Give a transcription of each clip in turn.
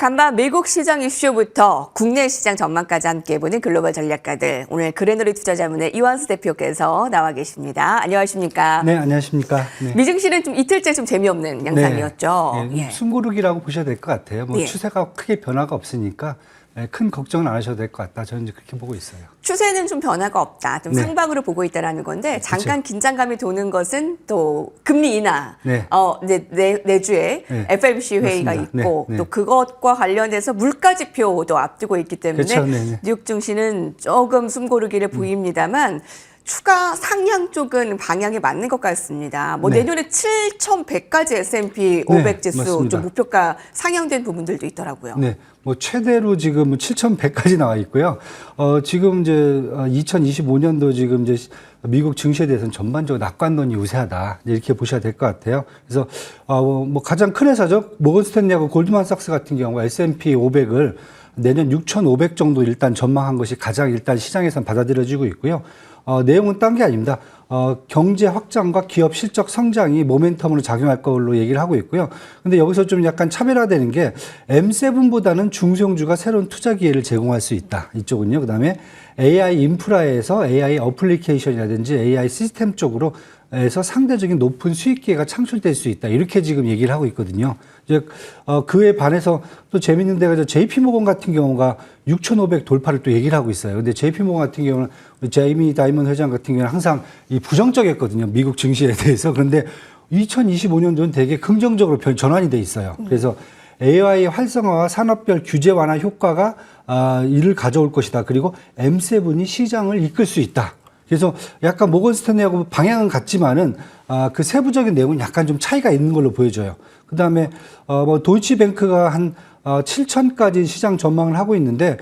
간밤 미국 시장 이슈부터 국내 시장 전망까지 함께 보는 글로벌 전략가들. 오늘 그레너리 투자자문의 이완수 대표께서 나와 계십니다. 안녕하십니까? 네, 안녕하십니까? 네. 미증시는 좀 이틀째 좀 재미없는 양상이었죠. 네. 네. 숨고르기라고 보셔야 될 것 같아요. 뭐 추세가 크게 변화가 없으니까 큰 걱정은 안 하셔도 될 것 같다. 저는 이제 그렇게 보고 있어요. 추세는 좀 변화가 없다. 좀 상방으로 보고 있다라는 건데 잠깐 그렇죠. 긴장감이 도는 것은 또 금리 인하. 이제 내주에 FOMC 회의가 있고 또 그것과 관련해서 물가 지표도 앞두고 있기 때문에 그렇죠. 뉴욕 증시는 조금 숨고르기를 보입니다만 추가 상향 쪽은 방향이 맞는 것 같습니다. 뭐 내년에 7,100까지 S&P 500 지수 좀 목표가 상향된 부분들도 있더라고요. 네. 뭐 최대로 지금 7,100까지 나와 있고요. 지금 이제 2025년도 지금 이제 미국 증시에 대해서는 전반적으로 낙관론이 우세하다. 이렇게 보셔야 될 것 같아요. 그래서 뭐 가장 큰 회사죠. 모건 스탠리하고 골드만삭스 같은 경우가 S&P 500을 내년 6,500 정도 일단 전망한 것이 가장 일단 시장에서는 받아들여지고 있고요. 내용은 딴 게 아닙니다. 경제 확장과 기업 실적 성장이 모멘텀으로 작용할 걸로 얘기를 하고 있고요. 근데 여기서 좀 약간 차별화되는 게 M7보다는 중소형주가 새로운 투자 기회를 제공할 수 있다. 이쪽은요. 그다음에 AI 인프라에서 AI 어플리케이션이라든지 AI 시스템 쪽으로 에서 상대적인 높은 수익 기회가 창출될 수 있다. 이렇게 지금 얘기를 하고 있거든요. 즉, 그에 반해서 또 재밌는 데가 JP모건 같은 경우가 6,500 돌파를 또 얘기를 하고 있어요. 근데 JP모건 같은 경우는 제이미 다이먼 회장 같은 경우는 항상 이 부정적이었거든요. 미국 증시에 대해서. 그런데 2025년도는 되게 긍정적으로 전환이 돼 있어요. 그래서 AI 활성화와 산업별 규제 완화 효과가 이를 가져올 것이다. 그리고 M7이 시장을 이끌 수 있다. 그래서 약간 모건 스탠리하고 방향은 같지만은 그 세부적인 내용은 약간 좀 차이가 있는 걸로 보여져요. 그 다음에 뭐 도이치뱅크가 한 7,000까지 시장 전망을 하고 있는데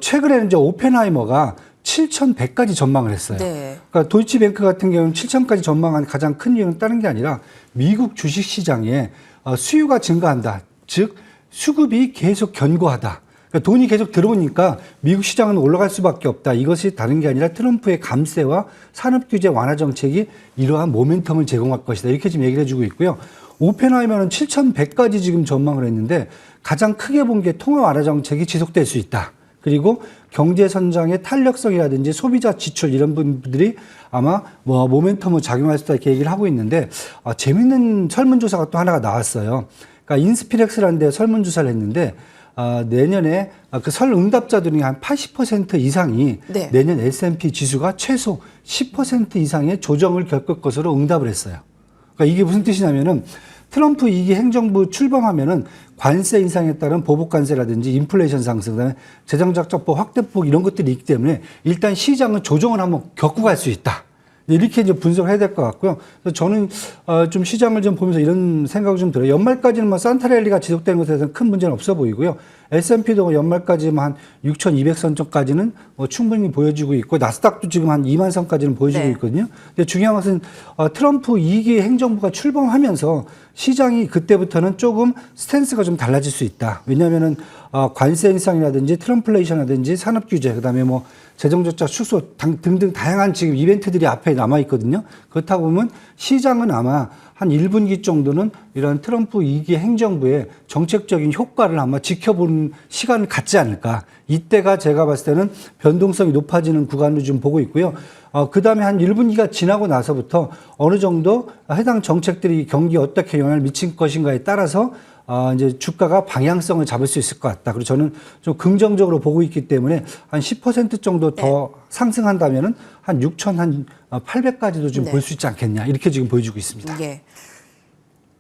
최근에는 이제 오펜하이머가 7,100까지 전망을 했어요. 네. 그러니까 도이치뱅크 같은 경우는 7,000까지 전망한 가장 큰 이유는 다른 게 아니라 미국 주식 시장에 수요가 증가한다. 즉 수급이 계속 견고하다. 그러니까 돈이 계속 들어오니까 미국 시장은 올라갈 수밖에 없다. 이것이 다른 게 아니라 트럼프의 감세와 산업규제 완화 정책이 이러한 모멘텀을 제공할 것이다. 이렇게 지금 얘기를 해주고 있고요. 오펜하이머는 7,100까지 지금 전망을 했는데 가장 크게 본 게 통화 완화 정책이 지속될 수 있다. 그리고 경제 선장의 탄력성이라든지 소비자 지출 이런 분들이 아마 뭐 모멘텀을 작용할 수 있다 이렇게 얘기를 하고 있는데 재밌는 설문조사가 또 하나가 나왔어요. 그러니까 인스피렉스라는 데 설문조사를 했는데 내년에 그 설 응답자들이 한 80% 이상이 내년 S&P 지수가 최소 10% 이상의 조정을 겪을 것으로 응답을 했어요. 그러니까 이게 무슨 뜻이냐면은 트럼프 2기 행정부 출범하면은 관세 인상에 따른 보복 관세라든지 인플레이션 상승, 그다음에 재정적자법 확대폭 이런 것들이 있기 때문에 일단 시장은 조정을 한번 겪고 갈 수 있다. 이렇게 이제 분석을 해야 될 것 같고요. 그래서 저는 좀 시장을 좀 보면서 이런 생각이 좀 들어요. 연말까지는 뭐 산타랠리가 지속되는 것에 대해서는 큰 문제는 없어 보이고요. S&P도 연말까지만 한 6,200선 쪽까지는 뭐 충분히 보여지고 있고 나스닥도 지금 한 2만 선까지는 보여지고 있거든요. 근데 중요한 것은 트럼프 2기 행정부가 출범하면서 시장이 그때부터는 조금 스탠스가 좀 달라질 수 있다. 왜냐하면은 관세 인상이라든지 트럼플레이션이라든지 산업 규제, 그다음에 뭐 재정적자 축소 등등 다양한 지금 이벤트들이 앞에 남아 있거든요. 그렇다고 보면 시장은 아마 한 1분기 정도는 이런 트럼프 2기 행정부의 정책적인 효과를 아마 지켜보는 시간을 갖지 않을까. 이때가 제가 봤을 때는 변동성이 높아지는 구간으로 좀 보고 있고요. 그 다음에 한 1분기가 지나고 나서부터 어느 정도 해당 정책들이 경기에 어떻게 영향을 미칠 것인가에 따라서 이제 주가가 방향성을 잡을 수 있을 것 같다. 그리고 저는 좀 긍정적으로 보고 있기 때문에 한 10% 정도 더 상승한다면은 한 6,800까지도 좀 볼 수 있지 않겠냐. 이렇게 지금 보여주고 있습니다. 네.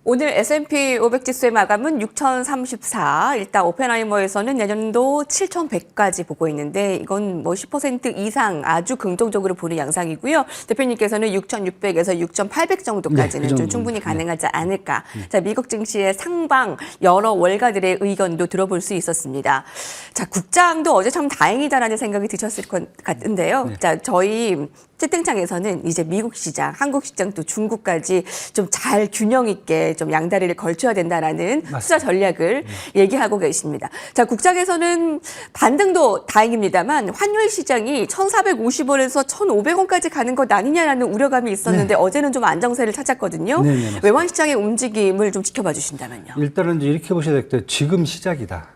오늘 S&P 500 지수의 마감은 6,034. 일단 오펜하이머에서는 내년도 7,100까지 보고 있는데 이건 뭐 10% 이상 아주 긍정적으로 보는 양상이고요. 대표님께서는 6,600에서 6,800 정도까지는 좀 충분히 가능하지 않을까. 자, 미국 증시의 상방 여러 월가들의 의견도 들어볼 수 있었습니다. 자, 국장도 어제 참 다행이다라는 생각이 드셨을 것 같은데요. 자, 저희 채팅창에서는 이제 미국 시장, 한국 시장 또 중국까지 좀 잘 균형 있게 좀 양다리를 걸쳐야 된다라는 투자 전략을 얘기하고 계십니다. 자, 국장에서는 반등도 다행입니다만 환율 시장이 1,450원에서 1,500원까지 가는 것 아니냐라는 우려감이 있었는데 어제는 좀 안정세를 찾았거든요. 외환 시장의 움직임을 좀 지켜봐 주신다면요. 일단은 이제 이렇게 보셔야 될 때 지금 시작이다.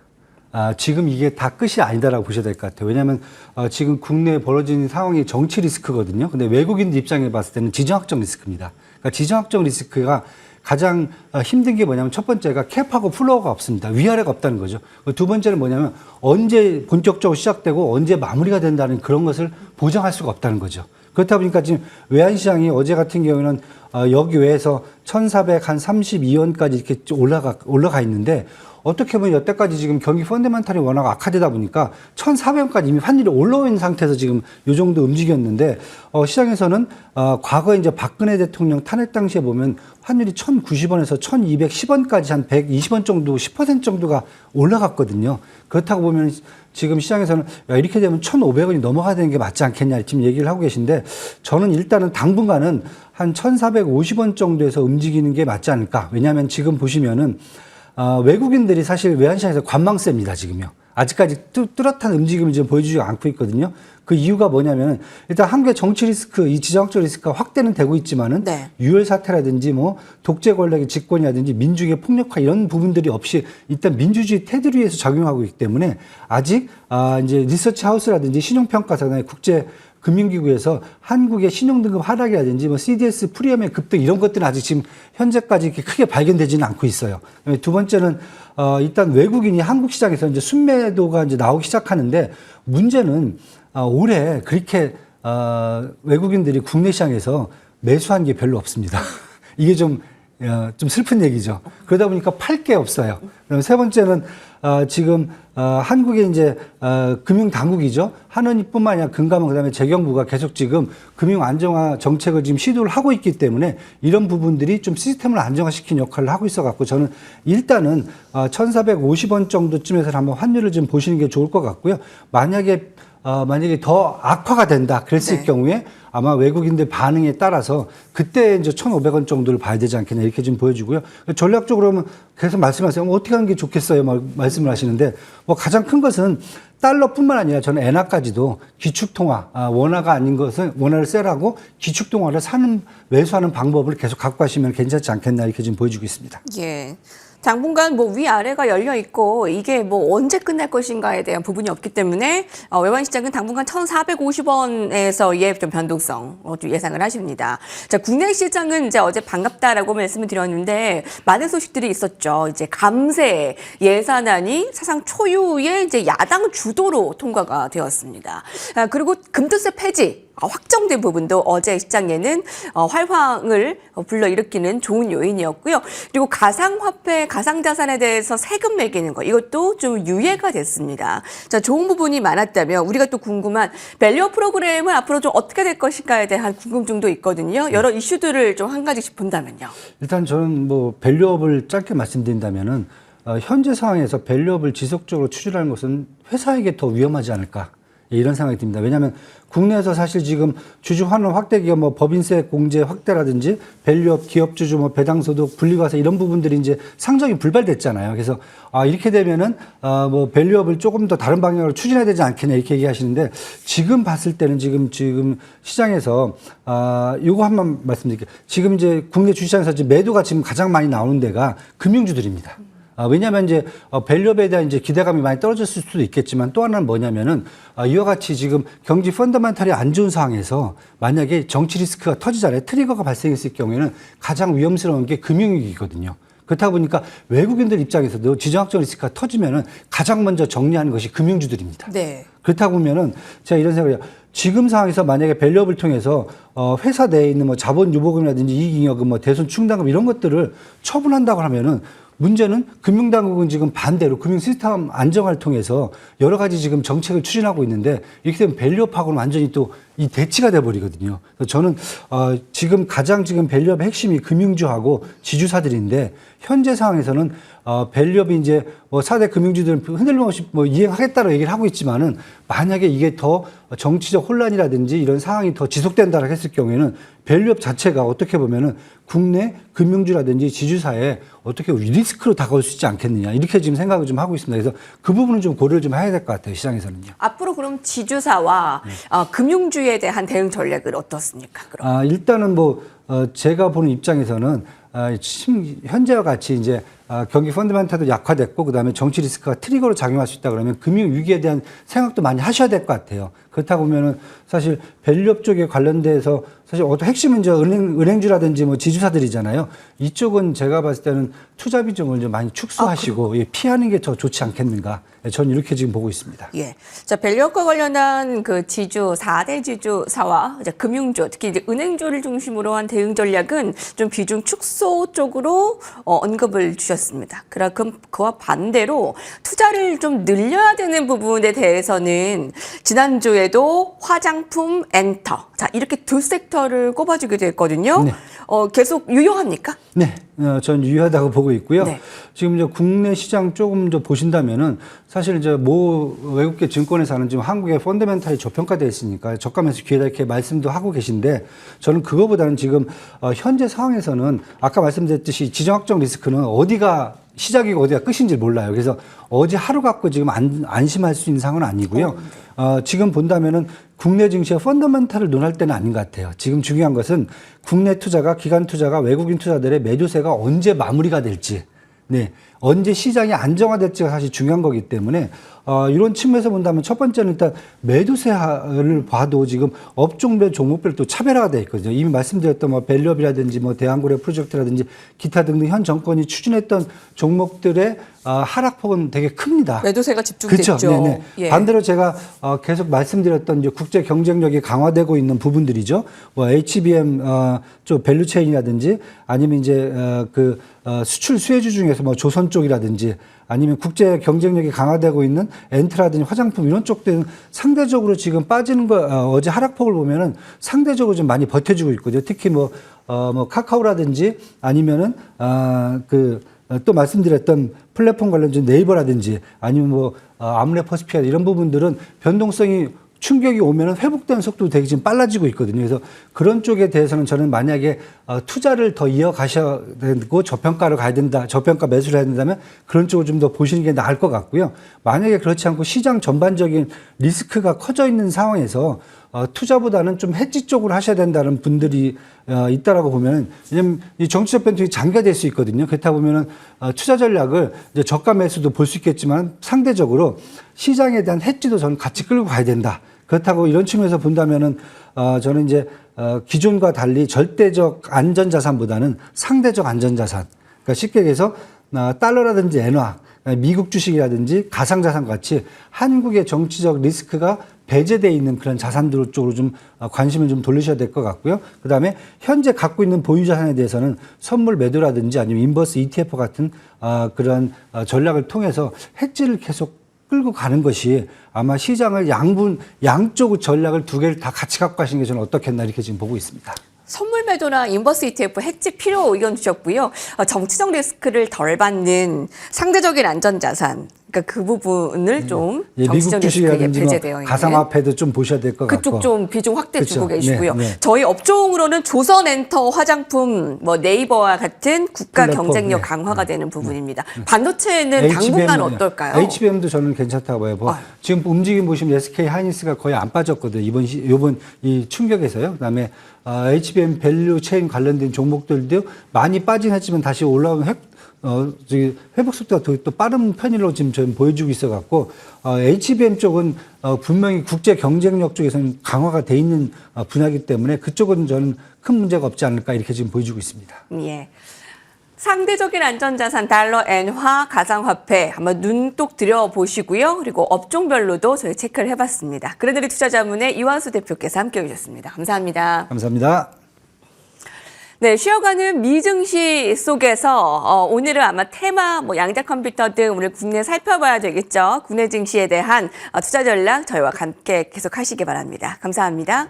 지금 이게 다 끝이 아니다라고 보셔야 될 것 같아요. 왜냐하면 지금 국내에 벌어진 상황이 정치 리스크거든요. 근데 외국인들 입장에 봤을 때는 지정학적 리스크입니다. 그러니까 지정학적 리스크가 가장 힘든 게 뭐냐면 첫 번째가 캡하고 플로어가 없습니다. 위아래가 없다는 거죠. 두 번째는 뭐냐면 언제 본격적으로 시작되고 언제 마무리가 된다는 그런 것을 보장할 수가 없다는 거죠. 그렇다 보니까 지금 외환시장이 어제 같은 경우에는 여기 외에서 1,432원까지 이렇게 올라가 있는데 어떻게 보면 여태까지 지금 경기 펀더멘탈이 워낙 악화되다 보니까 1,400원까지 이미 환율이 올라와 있는 상태에서 지금 요 정도 움직였는데 시장에서는 과거에 이제 박근혜 대통령 탄핵 당시에 보면 환율이 1,090원에서 1,210원까지 한 120원 정도, 10% 정도가 올라갔거든요. 그렇다고 보면 지금 시장에서는 야, 이렇게 되면 1,500원이 넘어가야 되는 게 맞지 않겠냐 지금 얘기를 하고 계신데 저는 일단은 당분간은 한 1,450원 정도에서 움직이는 게 맞지 않을까. 왜냐하면 지금 보시면은 외국인들이 사실 외환시장에서 관망세입니다, 지금요. 아직까지 뚜렷한 움직임을 지금 보여주지 않고 있거든요. 그 이유가 뭐냐면 일단 한국의 정치 리스크, 이 지정학적 리스크가 확대는 되고 있지만은 네. 유혈 사태라든지 뭐 독재 권력의 집권이라든지 민주주의 폭력화 이런 부분들이 없이 일단 민주주의 테두리 위에서 작용하고 있기 때문에 아직 이제 리서치 하우스라든지 신용평가사나 국제 금융기구에서 한국의 신용등급 하락이라든지 뭐 CDS 프리미엄의 급등 이런 것들은 아직 지금 현재까지 이렇게 크게 발견되지는 않고 있어요. 두 번째는 일단 외국인이 한국 시장에서 이제 순매도가 이제 나오기 시작하는데 문제는 올해 그렇게 외국인들이 국내 시장에서 매수한 게 별로 없습니다. 이게 좀 슬픈 얘기죠. 그러다 보니까 팔 게 없어요. 그다음에 세 번째는 지금 한국의 이제 금융 당국이죠. 한은뿐만 아니라 금감원 그다음에 재경부가 계속 지금 금융 안정화 정책을 지금 시도를 하고 있기 때문에 이런 부분들이 좀 시스템을 안정화시키는 역할을 하고 있어 갖고 저는 일단은 1,450원 정도쯤에서 한번 환율을 좀 보시는 게 좋을 것 같고요. 만약에 더 악화가 된다 그랬을 네. 경우에 아마 외국인들 반응에 따라서 그때 이제 1,500원 정도를 봐야 되지 않겠냐 이렇게 좀 보여주고요. 전략적으로는 계속 말씀하세요. 어떻게 하는 게 좋겠어요? 말씀을 하시는데 뭐 가장 큰 것은 달러뿐만 아니라 저는 엔화까지도 기축통화, 원화가 아닌 것은 원화를 셀하고 기축통화를 매수하는 방법을 계속 갖고 가시면 괜찮지 않겠나 이렇게 지금 보여주고 있습니다. 예. 당분간 뭐 위아래가 열려 있고 이게 뭐 언제 끝날 것인가에 대한 부분이 없기 때문에 외환시장은 당분간 1,450원에서의 좀 변동성 예상을 하십니다. 자, 국내 시장은 이제 어제 반갑다라고 말씀을 드렸는데 많은 소식들이 있었죠. 이제 감세 예산안이 사상 초유의 이제 야당 주도로 통과가 되었습니다. 그리고 금투세 폐지 확정된 부분도 어제 시장에는 활황을 불러일으키는 좋은 요인이었고요. 그리고 가상화폐, 가상자산에 대해서 세금 매기는 거 이것도 좀 유예가 됐습니다. 자, 좋은 부분이 많았다면 우리가 또 궁금한 밸류업 프로그램은 앞으로 좀 어떻게 될 것인가에 대한 궁금증도 있거든요. 여러 이슈들을 좀 한 가지씩 본다면요. 일단 저는 뭐 밸류업을 짧게 말씀드린다면은 현재 상황에서 밸류업을 지속적으로 추진하는 것은 회사에게 더 위험하지 않을까. 이런 생각이 듭니다. 왜냐하면 국내에서 사실 지금 주주 환원 확대 기업 뭐 법인세 공제 확대라든지 밸류업 기업 주주 뭐 배당소득 분리과세 이런 부분들이 이제 상정이 불발됐잖아요. 그래서 이렇게 되면은 뭐 밸류업을 조금 더 다른 방향으로 추진해야 되지 않겠냐 이렇게 얘기하시는데 지금 봤을 때는 지금 시장에서 요거 한번 말씀드릴게요. 지금 이제 국내 주시장에서 지금 매도가 지금 가장 많이 나오는 데가 금융주들입니다. 왜냐하면 이제 밸류업에 대한 이제 기대감이 많이 떨어졌을 수도 있겠지만 또 하나는 뭐냐면은 이와 같이 지금 경기 펀더멘탈이 안 좋은 상황에서 만약에 정치 리스크가 터지잖아요. 트리거가 발생했을 경우에는 가장 위험스러운 게 금융위기거든요. 그렇다 보니까 외국인들 입장에서도 지정학적 리스크가 터지면은 가장 먼저 정리하는 것이 금융주들입니다. 네. 그렇다 보면은 제가 이런 생각을 해요. 지금 상황에서 만약에 밸류업을 통해서 회사 내에 있는 뭐 자본 유보금이라든지 이익잉여금, 뭐 대손 충당금 이런 것들을 처분한다고 하면은 문제는 금융당국은 지금 반대로 금융 시스템 안정화를 통해서 여러 가지 지금 정책을 추진하고 있는데 이렇게 되면 밸류업하고는 완전히 또 이 대치가 돼버리거든요. 그래서 저는 지금 가장 지금 밸류업의 핵심이 금융주하고 지주사들인데 현재 상황에서는 밸류업이 이제 뭐 4대 금융주들은 흔들림 없이 뭐 이행하겠다고 얘기를 하고 있지만은 만약에 이게 더 정치적 혼란이라든지 이런 상황이 더 지속된다고 했을 경우에는 밸류업 자체가 어떻게 보면은 국내 금융주라든지 지주사에 어떻게 리스크로 다가올 수 있지 않겠느냐 이렇게 지금 생각을 좀 하고 있습니다. 그래서 그 부분은 좀 고려를 좀 해야 될 것 같아요. 시장에서는요. 앞으로 그럼 지주사와 금융주에 대한 대응 전략은 어떻습니까? 그럼? 일단은 뭐 제가 보는 입장에서는 현재와 같이 이제 경기 펀더멘탈도 약화됐고 그다음에 정치 리스크가 트리거로 작용할 수 있다 그러면 금융 위기에 대한 생각도 많이 하셔야 될 것 같아요. 그렇다 보면은 사실 밸류업 쪽에 관련돼서 사실 어떤 핵심은 이제 은행주라든지 뭐 지주사들이잖아요. 이쪽은 제가 봤을 때는 투자 비중을 좀 많이 축소하시고 피하는 게 더 좋지 않겠는가. 저는 이렇게 지금 보고 있습니다. 예. 자, 밸류업과 관련한 그 지주, 4대 지주사와 이제 금융주, 특히 이제 은행주를 중심으로 한 대응 전략은 좀 비중 축소 쪽으로 언급을 주셨습니다. 그럼 그와 반대로 투자를 좀 늘려야 되는 부분에 대해서는 지난주에도 화장품, 엔터. 자, 이렇게 두 섹터를 꼽아주기도 했거든요. 네. 계속 유효합니까? 네, 전 유효하다고 보고 있고요. 네. 지금 이제 국내 시장 조금 더 보신다면은 사실 이제 모 외국계 증권회사는 지금 한국의 펀더멘탈이 저평가되어 있으니까 저가 매수 기회다 이렇게 말씀도 하고 계신데 저는 그거보다는 지금 현재 상황에서는 아까 말씀드렸듯이 지정학적 리스크는 어디가 시작이고 어디가 끝인지 몰라요. 그래서 어제 하루 갖고 지금 안심할 수 있는 상황은 아니고요. 지금 본다면은 국내 증시의 펀더멘탈을 논할 때는 아닌 것 같아요. 지금 중요한 것은 국내 투자가 기관 투자가 외국인 투자들의 매도세가 언제 마무리가 될지, 네, 언제 시장이 안정화될지가 사실 중요한 거기 때문에 이런 측면에서 본다면 첫 번째는 일단 매도세를 봐도 지금 업종별 종목별 또 차별화가 되어 있거든요. 이미 말씀드렸던 뭐 밸류업이라든지 뭐 대한고려 프로젝트라든지 기타 등등 현 정권이 추진했던 종목들의 하락폭은 되게 큽니다. 매도세가 집중됐죠. 그렇죠. 네네. 예. 반대로 제가 계속 말씀드렸던 이제 국제 경쟁력이 강화되고 있는 부분들이죠. 뭐 HBM 쪽 밸류체인이라든지 아니면 이제 수출 수혜주 중에서 뭐 조선 쪽이라든지 아니면 국제 경쟁력이 강화되고 있는 엔트라든지 화장품 이런 쪽들은 상대적으로 지금 빠지는 거 어제 하락폭을 보면은 상대적으로 좀 많이 버텨주고 있거든요. 특히 뭐 카카오라든지 아니면은 또 말씀드렸던 플랫폼 관련된 네이버라든지 아니면 뭐 아무레퍼스피아 이런 부분들은 변동성이 충격이 오면 회복되는 속도도 되게 지금 빨라지고 있거든요. 그래서 그런 쪽에 대해서는 저는 만약에 투자를 더 이어가셔야 되고 저평가로 가야 된다, 저평가 매수를 해야 된다면 그런 쪽을 좀 더 보시는 게 나을 것 같고요. 만약에 그렇지 않고 시장 전반적인 리스크가 커져 있는 상황에서 투자보다는 좀 해지 쪽으로 하셔야 된다는 분들이 있다라고 보면, 왜냐면 이 정치적 변동이 장기화될 수 있거든요. 그렇다 보면은 투자 전략을 이제 저가 매수도 볼 수 있겠지만 상대적으로 시장에 대한 해지도 저는 같이 끌고 가야 된다. 그렇다고 이런 측면에서 본다면은 저는 이제 기존과 달리 절대적 안전자산보다는 상대적 안전자산. 그러니까 쉽게 얘기해서 달러라든지 엔화, 미국 주식이라든지 가상자산 같이 한국의 정치적 리스크가 배제되어 있는 그런 자산들 쪽으로 좀 관심을 좀 돌리셔야 될 것 같고요. 그 다음에 현재 갖고 있는 보유 자산에 대해서는 선물 매도라든지 아니면 인버스 ETF 같은 그런 전략을 통해서 해지를 계속 끌고 가는 것이 아마 시장을 양쪽 전략을 두 개를 다 같이 갖고 가시는 게 저는 어떻겠나 이렇게 지금 보고 있습니다. 선물 매도나 인버스 ETF 해지 필요 의견 주셨고요. 정치적 리스크를 덜 받는 상대적인 안전자산, 그러니까 그 부분을 좀 예, 정치적 미국 리스크에 주식이라든지 배제되어 뭐 있는 가상화폐도 좀 보셔야 될 것 같고 그쪽 좀 비중 확대 그렇죠. 주고 계시고요. 네, 네. 저희 업종으로는 조선엔터, 화장품, 뭐 네이버와 같은 국가 플랫폼, 경쟁력 네. 강화가 되는 부분입니다. 반도체는 당분간 어떨까요? HBM도 저는 괜찮다고 봐요. 지금 움직임 보시면 SK 하이닉스가 거의 안 빠졌거든요. 이번 이 충격에서요. 그다음에 HBM 밸류 체인 관련된 종목들도 많이 빠진 했지만 다시 올라오면 회복 속도가 더 빠른 편으로 지금 저는 보여주고 있어갖고 HBM 쪽은 분명히 국제 경쟁력 쪽에서는 강화가 돼 있는 분야이기 때문에 그쪽은 저는 큰 문제가 없지 않을까 이렇게 지금 보여주고 있습니다. 예. 상대적인 안전자산 달러, 엔화, 가상화폐 한번 눈독 들여보시고요. 그리고 업종별로도 저희 체크를 해봤습니다. 그래들이 투자자문의 이완수 대표께서 함께해 주셨습니다. 감사합니다. 감사합니다. 네, 쉬어가는 미증시 속에서 오늘은 아마 테마, 양자 컴퓨터 등 오늘 국내 살펴봐야 되겠죠. 국내 증시에 대한 투자 전략 저희와 함께 계속 하시기 바랍니다. 감사합니다.